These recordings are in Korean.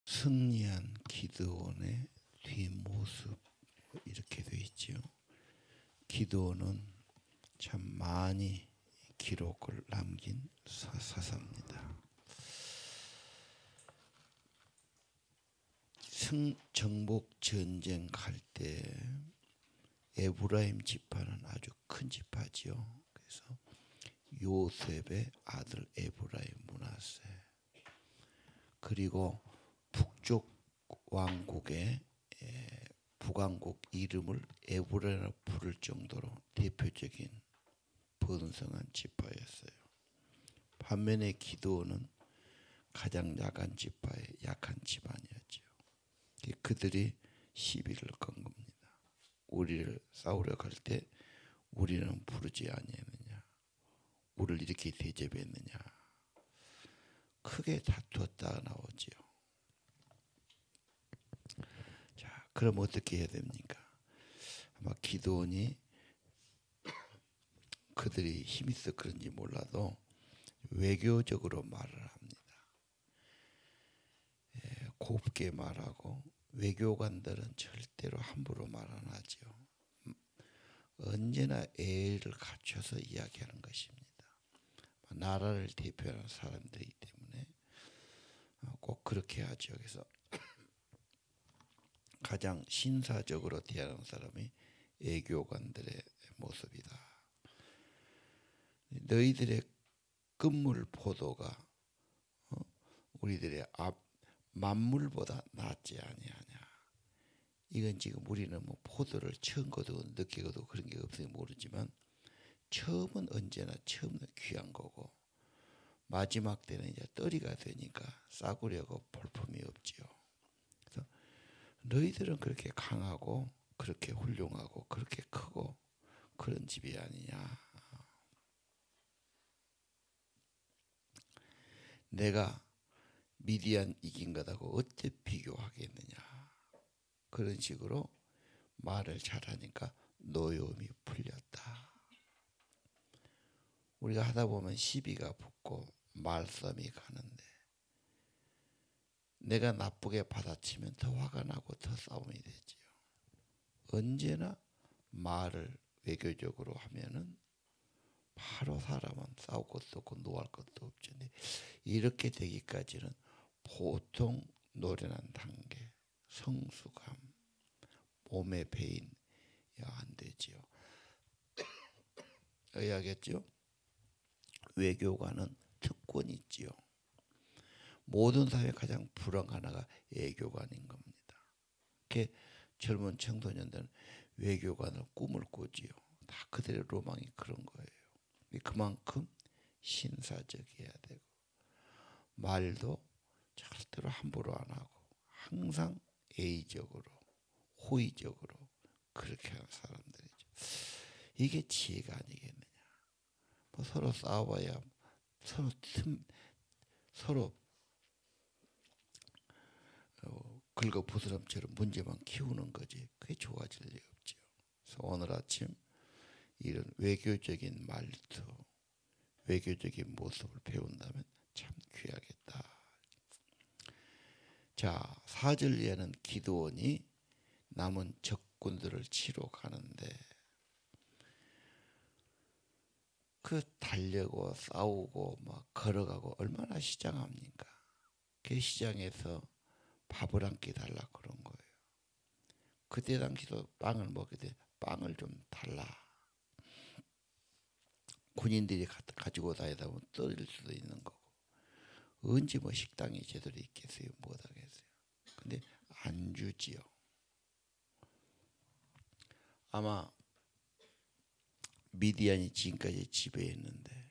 승리한 기드온의 뒷모습 이렇게 되어 있죠. 기드온은 참 많이 기록을 남긴 사사입니다. 정복 전쟁 갈 때 에브라임 지파는 아주 큰 지파지요. 그래서 요셉의 아들 에브라임 므낫세, 그리고 북쪽 왕국의 북왕국 이름을 에브라임으로 부를 정도로 대표적인 번성한 지파였어요. 반면에 기드온은 가장 약한 지파의 약한 집안이었죠. 그들이 시비를 건 겁니다. 우리를 싸우려 갈 때 우리는 부르지 아니했느냐, 우리를 이렇게 대접했느냐, 크게 다투었다 나오지요. 자, 그럼 어떻게 해야 됩니까? 아마 기드온이 그들이 힘이 있어 그런지 몰라도 외교적으로 말을 합니다. 곱게 말하고, 외교관들은 절대로 함부로 말 안 하죠. 언제나 예의를 갖춰서 이야기하는 것입니다. 나라를 대표하는 사람들이기 때문에 꼭 그렇게 하죠. 그래서 가장 신사적으로 대하는 사람이 외교관들의 모습이다. 너희들의 끝물 포도가 우리들의 만물보다 낫지 아니하냐. 이건 지금 우리는 뭐 포도를 처음 거두고 늦게 거두고 그런 게 없으니 모르지만, 처음은 언제나 처음은 귀한 거고, 마지막 때는 이제 떨이가 되니까 싸구려고 볼품이 없지요. 그래서 너희들은 그렇게 강하고 그렇게 훌륭하고 그렇게 크고 그런 집이 아니냐. 내가 미디안 이긴 것하고 어떻게 비교하겠느냐. 그런 식으로 말을 잘하니까 노여움이 풀렸다. 우리가 하다 보면 시비가 붙고 말싸움이 가는데, 내가 나쁘게 받아치면 더 화가 나고 더 싸움이 되지요. 언제나 말을 외교적으로 하면은 바로 사람은 싸울 것도 없고 노할 것도 없죠. 이렇게 되기까지는 보통 노련한 단계, 성숙함, 몸에 배인 안 되지요. 이해하겠죠? 외교관은 특권이 있지요. 모든 사회의 가장 불황 하나가 외교관인 겁니다. 이렇게 젊은 청소년들은 외교관을 꿈을 꾸지요. 다 그들의 로망이 그런 거예요. 그만큼 신사적이어야 되고, 말도 절대로 함부로 안 하고 항상 예의적으로 호의적으로 그렇게 하는 사람들이죠. 이게 지혜가 아니겠느냐. 뭐 서로 싸워야 서로 긁어부스럼처럼 문제만 키우는 거지, 그게 좋아질 리 없죠. 그래서 오늘 아침 이런 외교적인 말투, 외교적인 모습을 배운다면 참 귀하겠다. 자, 4절 이하는 기드온이 남은 적군들을 치러 가는데, 그 달려고 싸우고 막 걸어가고 얼마나 시장합니까? 그 시장에서 밥을 한 끼 달라 그런 거예요. 그때 당시도 빵을 먹게 돼 빵을 좀 달라. 군인들이 가지고 다니다 보면 떨어질 수도 있는 거고, 언제 뭐 식당이 제대로 있겠어요? 못하겠어요. 근데 안 주지요. 아마 미디안이 지금까지 지배했는데,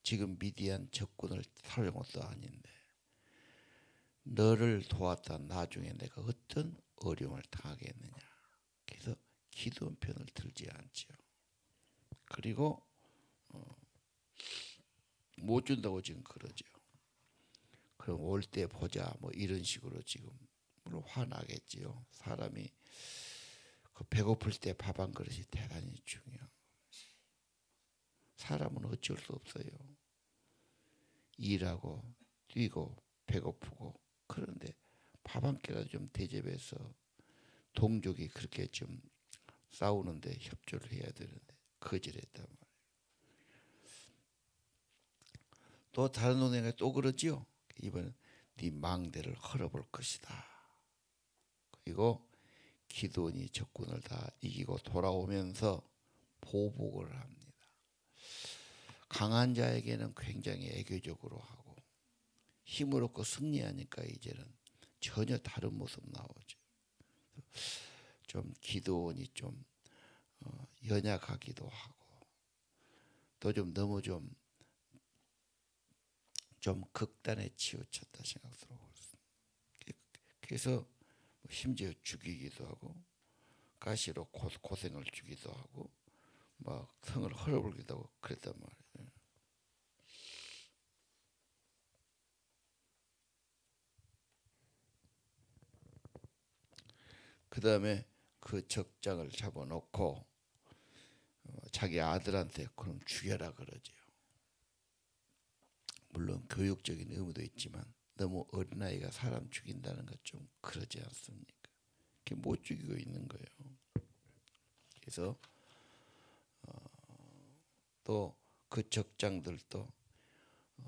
지금 미디안 적군을 사용한 것도 아닌데, 너를 도왔다 나중에 내가 어떤 어려움을 당하겠느냐. 그래서 기드온 편을 들지 않죠. 그리고 못 준다고 지금 그러죠. 그럼 올 때 보자 뭐 이런 식으로 지금 물론 화나겠지요. 사람이 그 배고플 때 밥 한 그릇이 대단히 중요한. 사람은 어쩔 수 없어요. 일하고 뛰고 배고프고, 그런데 밥 한 끼라도 좀 대접해서 동족이 그렇게 좀 싸우는데 협조를 해야 되는데 거절했단 말이에요. 또 다른 논의가 또 그러지요. 이번엔 네 망대를 헐어볼 것이다. 그리고 기드온이 적군을 다 이기고 돌아오면서 보복을 합니다. 강한 자에게는 굉장히 애교적으로 하고 힘을 얻고 승리하니까 이제는 전혀 다른 모습 나오죠. 좀 기드온이 좀 연약하기도 하고 또 좀 너무 좀 극단에 치우쳤다 생각 들어봤습니다. 그래서 심지어 죽이기도 하고 가시로 고생을 주기도 하고 막 성을 헐어버리기도 하고 그랬단 말이에요. 그 다음에 그 적장을 잡아놓고 자기 아들한테 그럼 죽여라 그러죠. 물론 교육적인 의무도 있지만 너무 어린아이가 사람 죽인다는 것 좀 그러지 않습니까? 못 죽이고 있는 거예요. 그래서 또 그 적장들도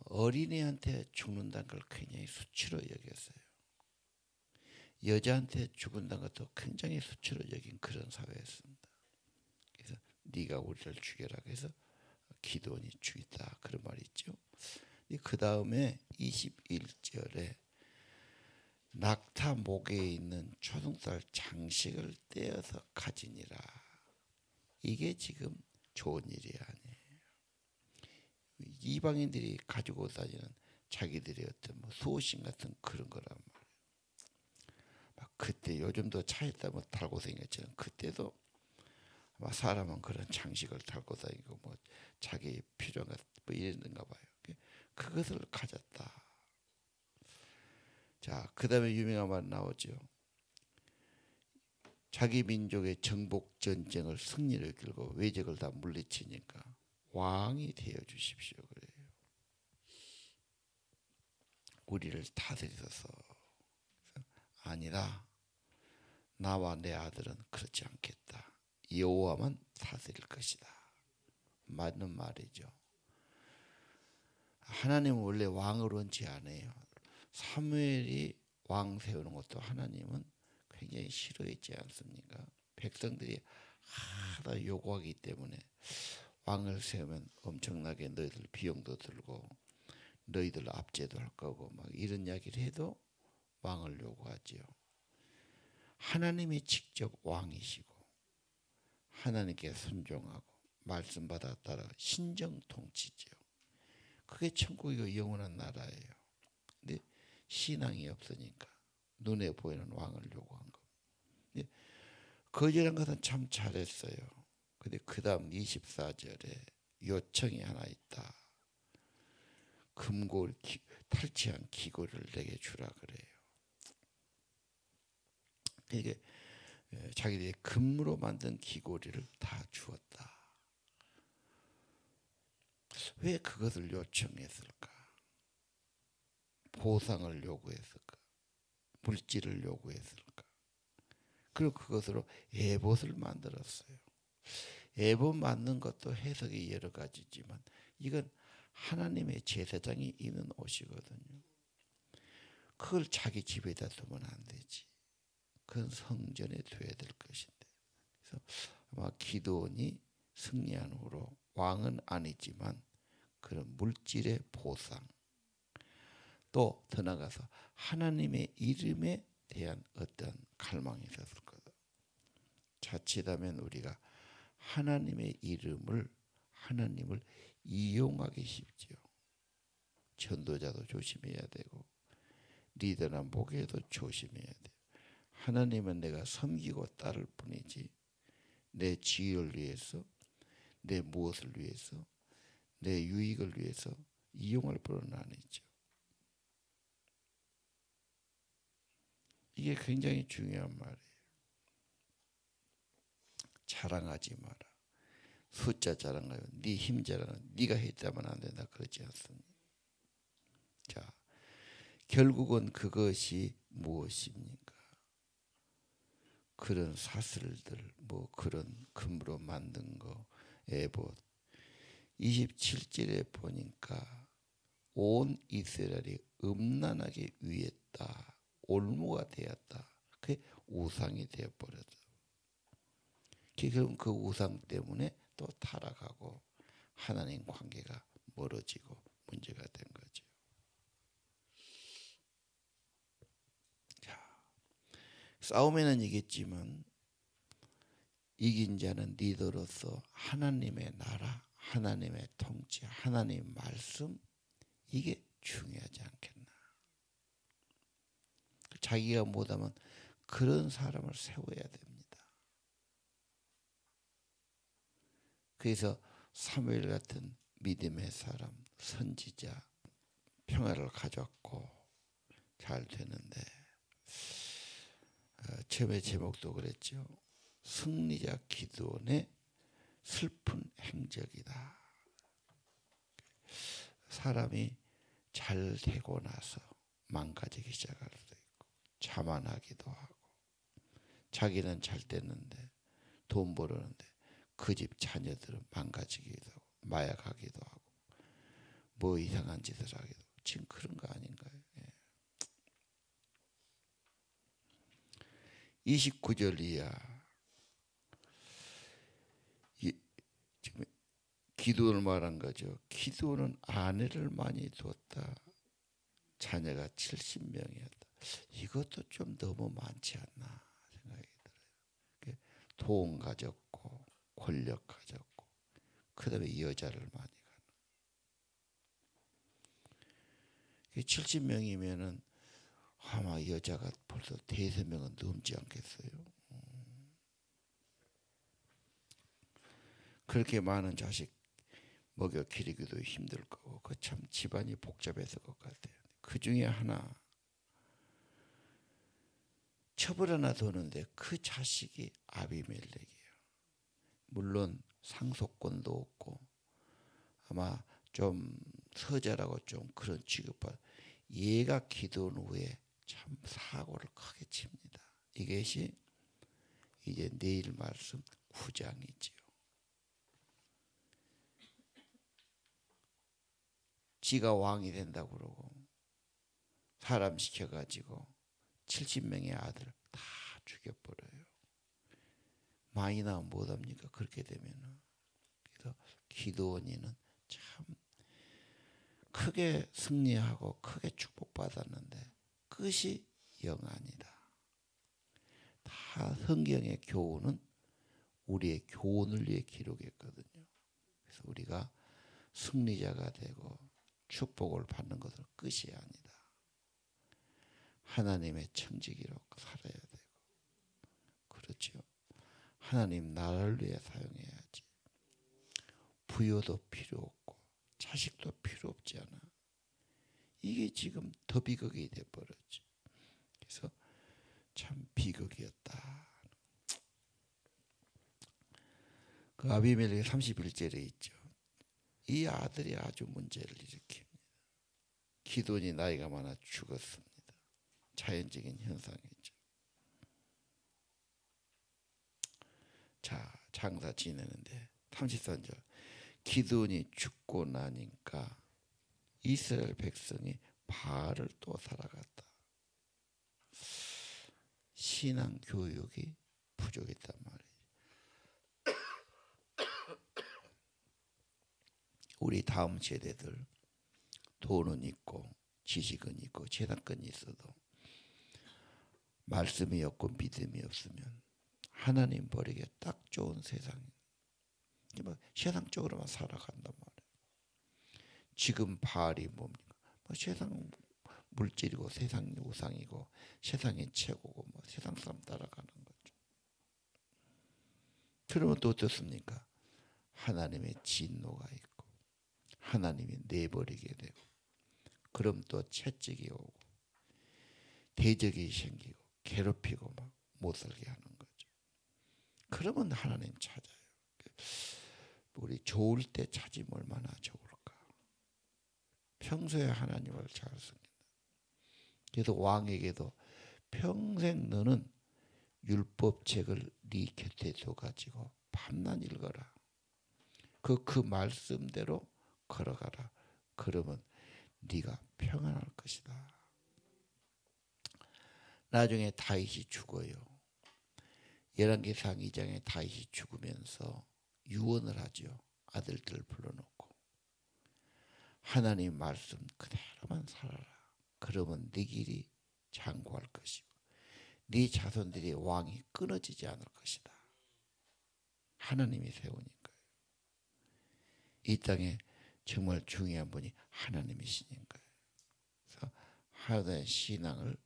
어린이한테 죽는다는 걸 굉장히 수치로 여겼어요. 여자한테 죽는다는 것도 굉장히 수치로 여긴 그런 사회였습니다. 그래서 네가 우리를 죽여라 해서 기드온이 죽였다 그런 말이 있죠. 그 다음에 21절에 낙타 목에 있는 초승달 장식을 떼어서 가지니라. 이게 지금 좋은 일이 아니에요. 이방인들이 가지고 다니는 자기들의 어떤 수호신 같은 그런 거란 말이에요. 막 그때 요즘도 차에 타면 달고 다녔지만 그때도 아마 사람은 그런 장식을 달고 다니고 자기 필요가 이랬는가 봐요. 그것을 가졌다. 자, 그 다음에 유명한 말 나오죠. 자기 민족의 정복 전쟁을 승리를 끌고 외적을 다 물리치니까 왕이 되어 주십시오 그래요. 우리를 다스리소서. 아니라 나와 내 아들은 그렇지 않겠다. 여호와만 다스릴 것이다. 맞는 말이죠. 하나님은 원래 왕을 원치 않아요. 사무엘이 왕 세우는 것도 하나님은 굉장히 싫어했지 않습니까? 백성들이 하다 요구하기 때문에 왕을 세우면 엄청나게 너희들 비용도 들고 너희들 압제도 할 거고 막 이런 이야기를 해도 왕을 요구하지요. 하나님이 직접 왕이시고 하나님께 순종하고 말씀받아 따라 신정 통치지요. 그게 천국이고 영원한 나라예요. 근데 신앙이 없으니까 눈에 보이는 왕을 요구한 거. 거절한 것은 참 잘했어요. 근데 그 다음 24절에 요청이 하나 있다. 금고를 탈취한 기고를 내게 주라 그래요. 이게 자기들이 금으로 만든 귀고리를 다 주었다. 왜 그것을 요청했을까? 보상을 요구했을까? 물질을 요구했을까? 그리고 그것으로 에봇을 만들었어요. 에봇 만든 것도 해석이 여러 가지지만 이건 하나님의 제사장이 입는 옷이거든요. 그걸 자기 집에다 두면 안 되지. 그건 성전에 둬야 될 것인데. 그래서 아마 기드온이 승리한 후로 왕은 아니지만 그런 물질의 보상 또 더 나가서 하나님의 이름에 대한 어떤 갈망이 있었을 거다. 자칫하면 우리가 하나님의 하나님을 이용하기 쉽죠. 전도자도 조심해야 되고 리더나 목회도 조심해야 돼요. 하나님은 내가 섬기고 따를 뿐이지 내 지혜를 위해서 내 무엇을 위해서 내 유익을 위해서 이용할 분은 아니죠. 이게 굉장히 중요한 말이에요. 자랑하지 마라. 숫자 자랑하여 네 힘 자랑은 네가 했다면 안 된다 그러지 않습니다. 자, 결국은 그것이 무엇입니까? 그런 사슬들, 뭐 그런 금으로 만든 거, 에봇. 27절에 보니까 온 이스라엘이 음란하게 위했다. 올무가 되었다. 그게 우상이 되어버렸다. 그럼 그 우상 때문에 또 타락하고 하나님 관계가 멀어지고 문제가 된 거죠. 자, 싸움에는 이겼지만 이긴 자는 리더로서 하나님의 나라, 하나님의 통치, 하나님 말씀, 이게 중요하지 않겠나. 자기가 못하면 그런 사람을 세워야 됩니다. 그래서 사무엘 같은 믿음의 사람, 선지자, 평화를 가졌고 잘 되는데, 처음에 제목도 그랬죠. 승리자 기드온의 슬픈 행적이다. 사람이 잘 되고 나서 망가지기 시작할 수도 있고, 자만하기도 하고, 자기는 잘 됐는데 돈 벌었는데 그 집 자녀들은 망가지기도 하고, 마약하기도 하고, 뭐 이상한 짓을 하기도 하고. 지금 그런 거 아닌가요? 29절 이하, 지금 기드온을 말한 거죠. 기드온은 아내를 많이 두었다. 자녀가 70명이었다. 이것도 좀 너무 많지 않나 생각이 들어요. 돈 가졌고 권력 가졌고 그 다음에 여자를 많이 가는. 70명이면은 아마 여자가 벌써 대여섯 명은 넘지 않겠어요. 그렇게 많은 자식 먹여 기르기도 힘들 거고, 그 참 집안이 복잡했을 것 같아요. 그 중에 하나 첩을 하나 두는데 그 자식이 아비멜렉이에요. 물론 상속권도 없고 아마 좀 서자라고 좀 그런 취급받. 얘가 기도한 후에 참 사고를 크게 칩니다. 이것이 이제 내일 말씀 9장이지요. 지가 왕이 된다고 그러고 사람 시켜가지고 70명의 아들 다 죽여버려요. 많이 나면 못합니까? 그렇게 되면은. 그래서 기드온이는 참 크게 승리하고 크게 축복받았는데 끝이 영안이다. 다 성경의 교훈은 우리의 교훈을 위해 기록했거든요. 그래서 우리가 승리자가 되고 축복을 받는 것은 끝이 아니다. 하나님의 청지기로 살아야 되고, 그렇죠. 하나님 나라를 위해 사용해야지. 부여도 필요 없고 자식도 필요 없지 않아. 이게 지금 더 비극이 돼버렸지. 그래서 참 비극이었다. 그 아비멜렉이 31절에 있죠. 이 아들이 아주 문제를 일으킵니다. 기드온이 나이가 많아 죽었습니다. 자연적인 현상이죠. 자, 장사 지내는데 33절, 기드온이 죽고 나니까 이스라엘 백성이 바알을 또 살아갔다. 신앙 교육이 부족했단 말이에요. 우리 다음 세대들 돈은 있고 지식은 있고 재산권이 있어도 말씀이 없고 믿음이 없으면 하나님 버리기에 딱 좋은 세상이, 세상적으로만 살아간단 말이에요. 지금 바알이 뭡니까? 세상 물질이고 세상 우상이고 세상이 최고고 세상 사람 따라가는 거죠. 그러면 또 어떻습니까? 하나님의 진노가 있고 하나님이 내버리게 되고, 그럼 또 채찍이 오고 대적이 생기고 괴롭히고 막 못 살게 하는 거죠. 그러면 하나님 찾아요. 우리 좋을 때 찾으면 얼마나 좋을까. 평소에 하나님을 잘 섬긴다. 그래서 왕에게도 평생 너는 율법책을 네 곁에 둬가지고 밤낮 읽어라. 그 말씀대로 걸어가라. 그러면 네가 평안할 것이다. 나중에 다윗이 죽어요. 열왕기상 2장에 다윗이 죽으면서 유언을 하죠. 아들들을 불러놓고 하나님 말씀 그대로만 살아라. 그러면 네 길이 장구할 것이고 네 자손들의 왕이 끊어지지 않을 것이다. 하나님이 세우니까요. 이 땅에 정말 중요한 분이 하나님이시니까요. 그래서 하나님의 신앙을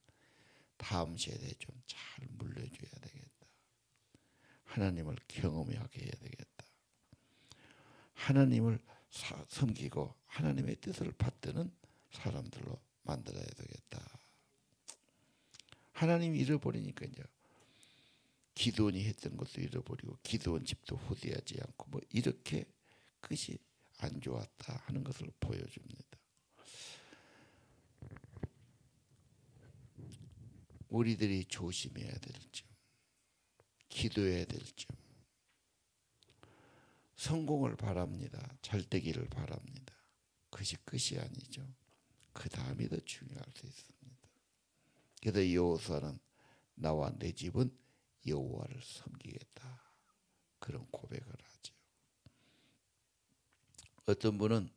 다음 세대에 좀 잘 물려줘야 되겠다. 하나님을 경험하게 해야 되겠다. 하나님을 섬기고 하나님의 뜻을 받드는 사람들로 만들어야 되겠다. 하나님이 잃어버리니까 이제 기도원이 했던 것도 잃어버리고 기도원 집도 후대하지 않고 뭐 이렇게 끝이 안 좋았다 하는 것을 보여줍니다. 우리들이 조심해야 될 점, 기도해야 될 점, 성공을 바랍니다. 잘 되기를 바랍니다. 그것이 끝이 아니죠. 그 다음이 더 중요할 수 있습니다. 그래서 여호수아는 나와 내 집은 여호와를 섬기겠다. 그런 고백을 하죠. 어떤 분은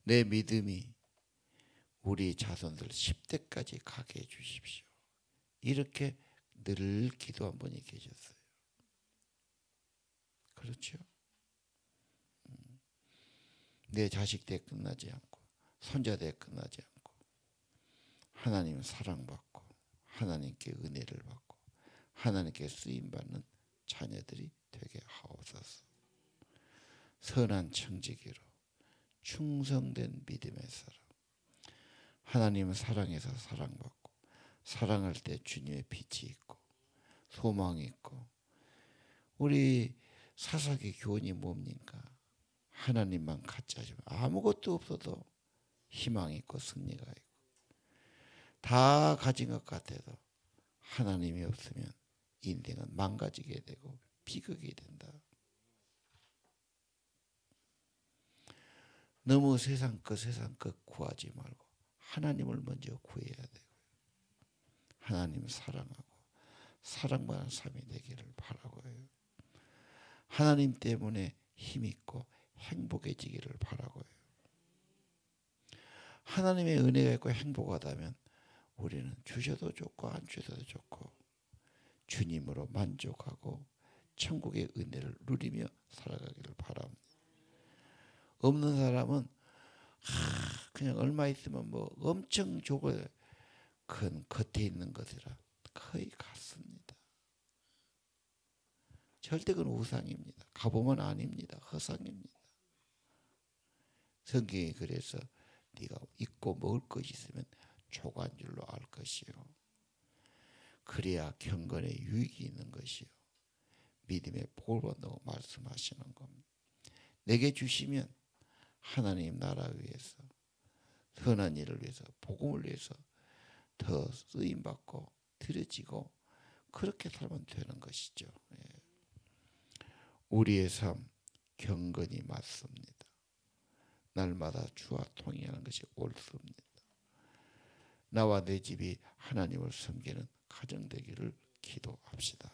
내 믿음이 우리 자손들 10대까지 가게 해주십시오. 이렇게 늘 기도한 분이 계셨어요. 그렇죠? 내 자식 때 끝나지 않고 손자 때 끝나지 않고 하나님 사랑받고 하나님께 은혜를 받고 하나님께 쓰임받는 자녀들이 되게 하옵소서. 선한 청지기로 충성된 믿음의 사람, 하나님은 사랑해서 사랑받고 사랑할 때 주님의 빛이 있고 소망이 있고 우리 사사기 교훈이 뭡니까? 하나님만 갖자지만 아무것도 없어도 희망이 있고 승리가 있고 다 가진 것 같아도 하나님이 없으면 인생은 망가지게 되고 비극이 된다. 너무 세상 것 구하지 말고 하나님을 먼저 구해야 되고 하나님 사랑하고 사랑받는 삶이 되기를 바라고요. 하나님 때문에 힘있고 행복해지기를 바라고요. 하나님의 은혜가 있고 행복하다면 우리는 주셔도 좋고 안 주셔도 좋고 주님으로 만족하고 천국의 은혜를 누리며 살아가기를 바랍니다. 없는 사람은 그냥 얼마 있으면 뭐 엄청 좋고 큰 겉에 있는 것이라 거의 같습니다. 절대 그건 우상입니다. 가보면 아닙니다. 허상입니다. 성경이 그래서 네가 입고 먹을 것이 있으면 조간 줄로 알 것이요. 그래야 경건에 유익이 있는 것이요. 믿음의 복을 본다고 말씀하시는 겁니다. 내게 주시면 하나님 나라 위해서 선한 일을 위해서 복음을 위해서 더 쓰임받고 드려지고 그렇게 살면 되는 것이죠. 우리의 삶 경건이 맞습니다. 날마다 주와 통행하는 것이 옳습니다. 나와 내 집이 하나님을 섬기는 가정 되기를 기도합시다.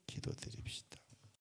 기도드립시다.